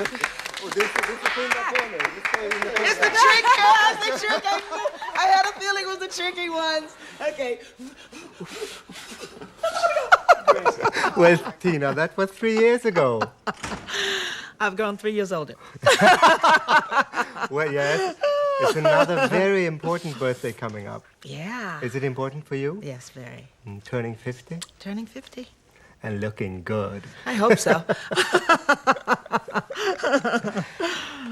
Och du får skynda på nu. Du ska in och It's the trick, guys. The trick. I had a feeling it was the tricky ones. Okay. Well, Tina, that was 3 years ago. I've grown 3 years older. Well, yes. It's another very important birthday coming up. Yeah. Is it important for you? Yes, very. Turning 50? Turning 50. And looking good. I hope so.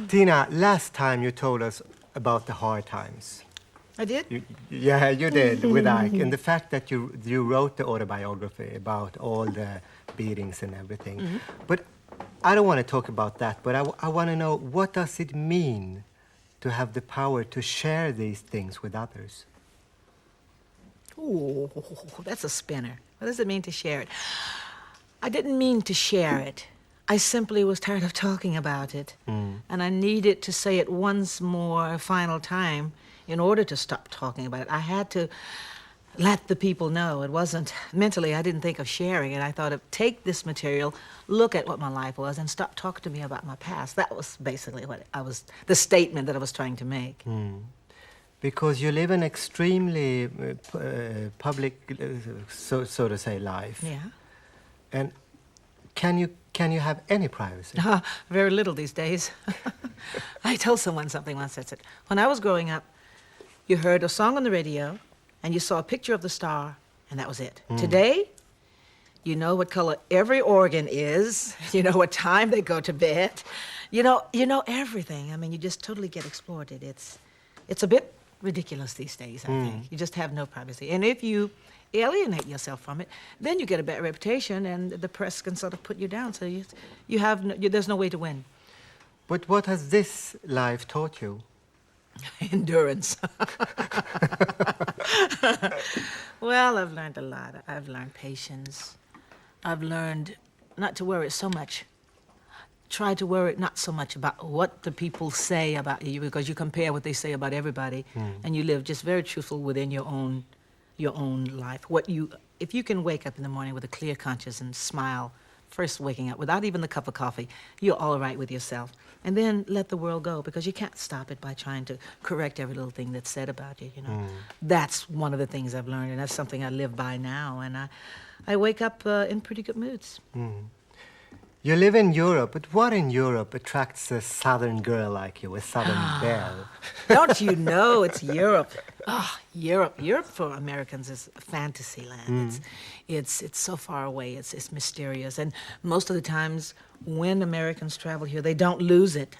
Tina, last time you told us about the hard times. I did? Yeah, you did, with Ike. And the fact that you wrote the autobiography about all the beatings and everything. Mm-hmm. But I don't want to talk about that, but I want to know, what does it mean to have the power to share these things with others? Ooh, that's a spinner. What does it mean to share it? I didn't mean to share it. I simply was tired of talking about it. And I needed to say it once more, a final time, in order to stop talking about it. I had to let the people know. It wasn't, mentally, I didn't think of sharing it. I thought of, take this material, look at what my life was, and stop talking to me about my past. That was basically the statement that I was trying to make. Because you live an extremely public, so to say, life. Yeah. And can you have any privacy? Very little these days. I told someone something once. I said, when I was growing up, you heard a song on the radio, and you saw a picture of the star, and that was it. Today, you know what color every organ is. You know what time they go to bed. You know everything. I mean, you just totally get exploited. It's a bit ridiculous these days, I think. You just have no privacy. And if you alienate yourself from it, then you get a bad reputation, and the press can sort of put you down. So there's no way to win. But what has this life taught you? Endurance. Well, I've learned a lot. I've learned patience. I've learned not to worry so much. Try to worry not so much about what the people say about you, because you compare what they say about everybody, and you live just very truthful within your own life. If you can wake up in the morning with a clear conscience and smile, first waking up without even the cup of coffee, you're all right with yourself. And then let the world go, because you can't stop it by trying to correct every little thing that's said about you, That's one of the things I've learned, and that's something I live by now. And I wake up in pretty good moods. You live in Europe, but what in Europe attracts a southern girl like you, a southern belle? Don't you know it's Europe? Europe. Europe for Americans is a fantasy land. It's so far away. It's mysterious. And most of the times when Americans travel here, they don't lose it.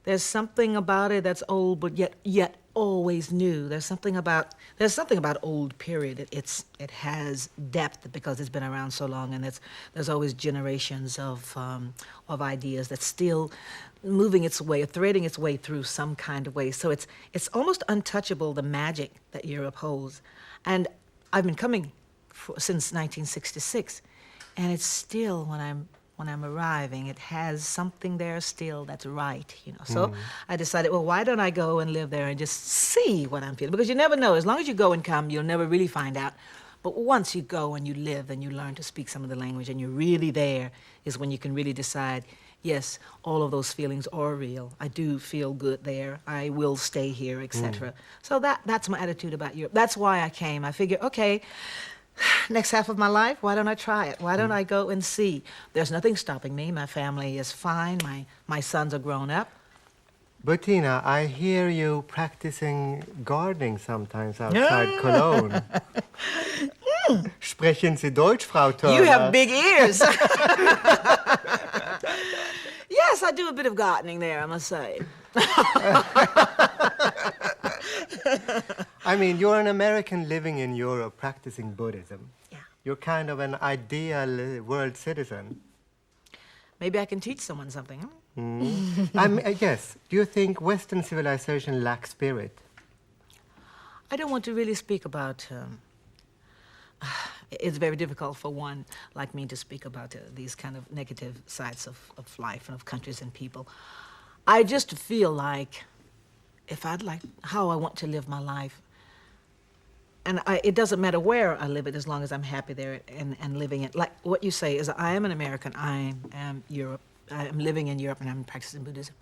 There's something about it that's old, but yet always new. There's something about old period. It has depth because it's been around so long, and there's always generations of ideas that's still moving its way, threading its way through some kind of way. So it's almost untouchable, the magic that Europe holds. And I've been coming since 1966, and it's still, when I'm arriving, it has something there still that's right, So I decided, well, why don't I go and live there and just see what I'm feeling? Because you never know. As long as you go and come, you'll never really find out. But once you go and you live and you learn to speak some of the language and you're really there, is when you can really decide, yes, all of those feelings are real. I do feel good there. I will stay here, etc. So that's my attitude about Europe. That's why I came. I figured, okay, next half of my life, why don't I try it? Why don't I go and see? There's nothing stopping me. My family is fine. My sons are grown up. But Tina, I hear you practicing gardening sometimes outside Cologne. Sprechen Sie Deutsch, Frau Turner? You have big ears. Yes, I do a bit of gardening there, I must say. I mean, you're an American living in Europe practicing Buddhism. Yeah. You're kind of an ideal world citizen. Maybe I can teach someone something. Yes. Do you think Western civilization lacks spirit? I don't want to really speak about... it's very difficult for one like me to speak about these kind of negative sides of life and of countries and people. I just feel like how I want to live my life. And it doesn't matter where I live it, as long as I'm happy there and living it. Like what you say is, I am an American, I am Europe, I'm living in Europe and I'm practicing Buddhism.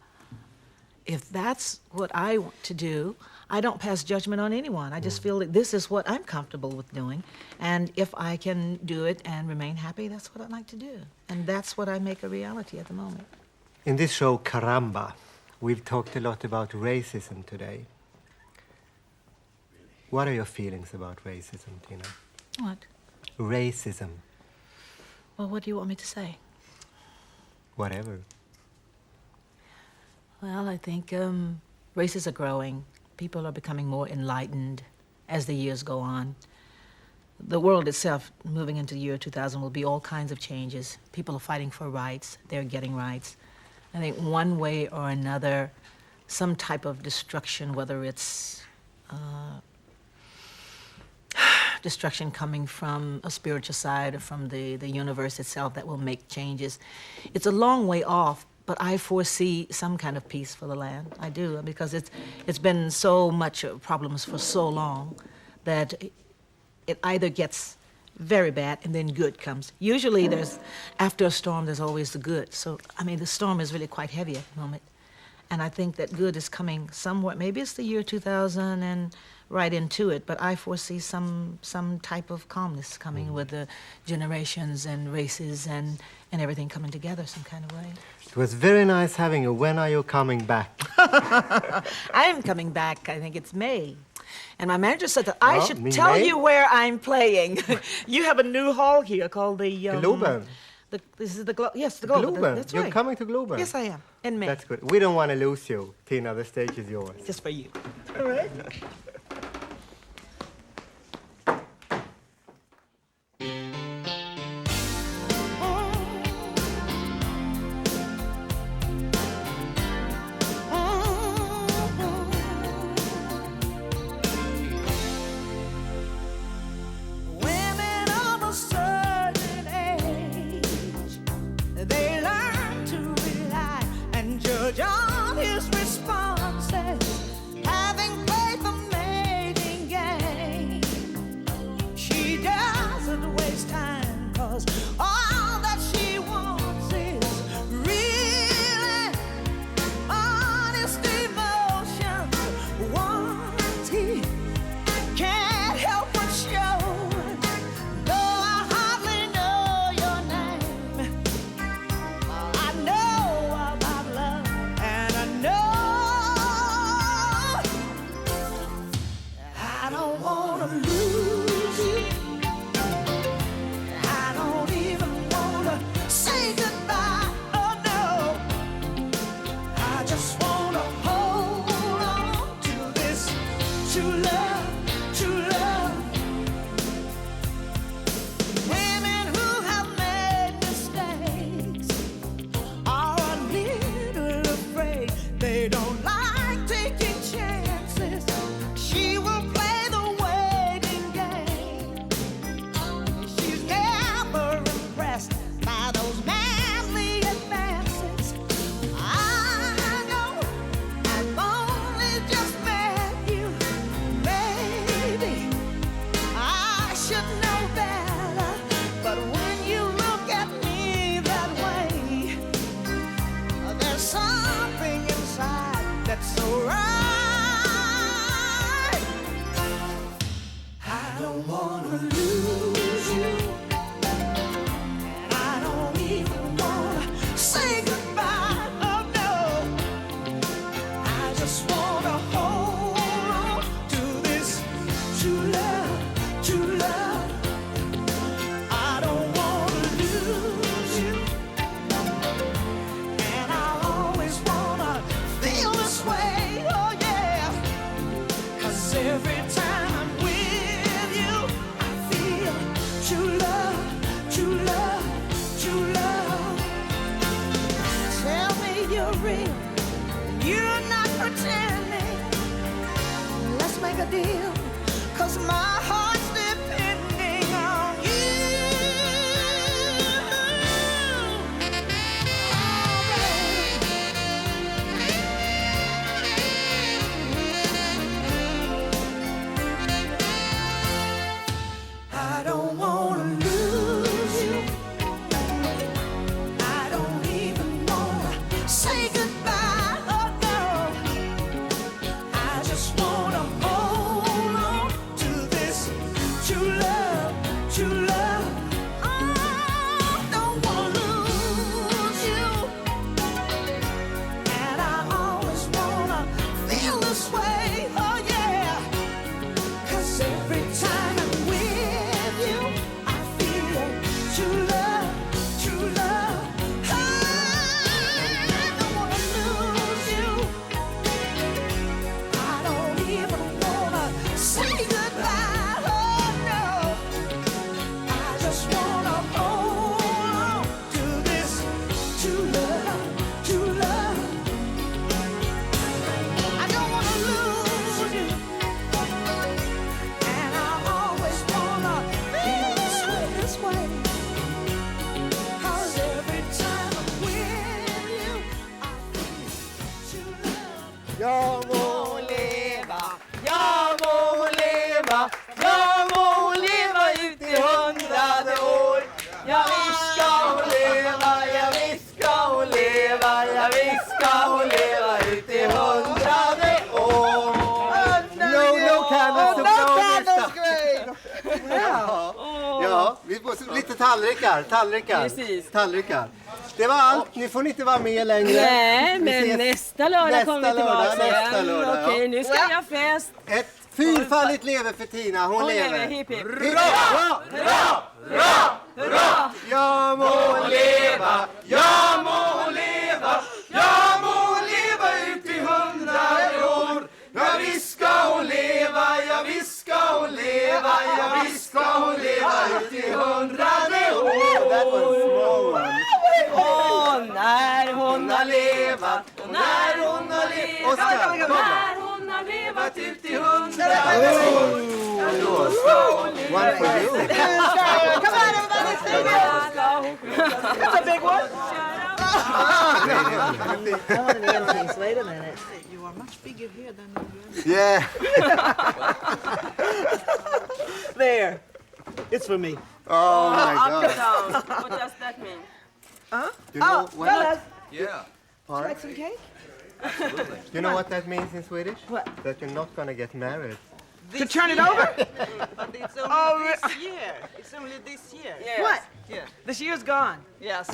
If that's what I want to do, I don't pass judgment on anyone. I just feel that this is what I'm comfortable with doing. And if I can do it and remain happy, that's what I'd like to do. And that's what I make a reality at the moment. In this show, Caramba, we've talked a lot about racism today. What are your feelings about racism, Tina? What? Racism. Well, what do you want me to say? Whatever. Well, I think races are growing. People are becoming more enlightened as the years go on. The world itself, moving into the year 2000, will be all kinds of changes. People are fighting for rights. They're getting rights. I think one way or another, some type of destruction, whether it's destruction coming from a spiritual side or from the universe itself, that will make changes. It's a long way off, but I foresee some kind of peace for the land. I do, because it's been so much problems for so long that it either gets very bad and then good comes. Usually after a storm, there's always the good. So, I mean, the storm is really quite heavy at the moment. And I think that good is coming somewhat. Maybe it's the year 2000 and right into it, but I foresee some type of calmness coming with the generations and races and everything coming together some kind of way. It was very nice having you. When are you coming back? I am coming back, I think it's May. And my manager said that I should tell May? you where I'm playing. You have a new hall here called the... Globen. This is the Globen. Yes, the Globen. Globen. That's You're right. coming to Globen. Yes, I am. In May. That's good. We don't want to lose you, Tina. The stage is yours. Just for you. All right. Women of a certain age, they learn to rely and judge on his responses, having played the mating game. She doesn't waste time, 'cause all that she wants is really honest emotions. Once he can't help but show, though I hardly know your name, I know about love, and I know I don't wanna lose you. I don't even wanna say goodbye, oh no. I just wanna hold on to this true love, true love. Women who have made mistakes are a little afraid. They don't like taking chances. She will play the waiting game. She's never impressed by those manly advances. I know I've only just met you. Maybe I should know better, but when you look at me that way, there's something inside that's so right. I don't wanna lose you, and I don't even wanna say goodbye, oh no. I just wanna hold on to this true love, true love. I don't wanna lose you, and I always wanna feel this way, oh yeah. 'Cause every time I'm with you, I feel true love, true love, true love. Tell me you're real, you're not pretending. Let's make a deal, 'cause my heart's depending on you. I don't wanna lose you. I don't even wanna Och lite tallrikar. Precis. Tallrikar. Det var allt. Nu får ni inte vara med längre. Nej, Vi men ses nästa lördag kommer vi tillbaka nästa igen. lördag, ja. Okej, nu ska jag ha fest. Ett fyrfaldigt lever för Tina. Hon lever. Hipp, hipp. Jag må leva, jag må leva, jag må leva ut i 100 år. Ja, visst ska hon leva, ja, visst ska hon leva, ja, visst ska hon leva ut i 100 år. That was small one. Och när hon har levat, Och när hon har levat, Oscar, när hon har levat ut i 100 år. One for you. Come on, everybody, sing it! It's a big one. Wait a minute. You are much bigger here than you are. Yeah. There. It's for me. Oh my God. What does that mean? You know what? Fellas, Yeah. like some cake? You know what that means in Swedish? What? That you're not gonna get married. To turn it over? But it's only this year. It's only this year. Yes. What? Yeah. This year's gone. Yes.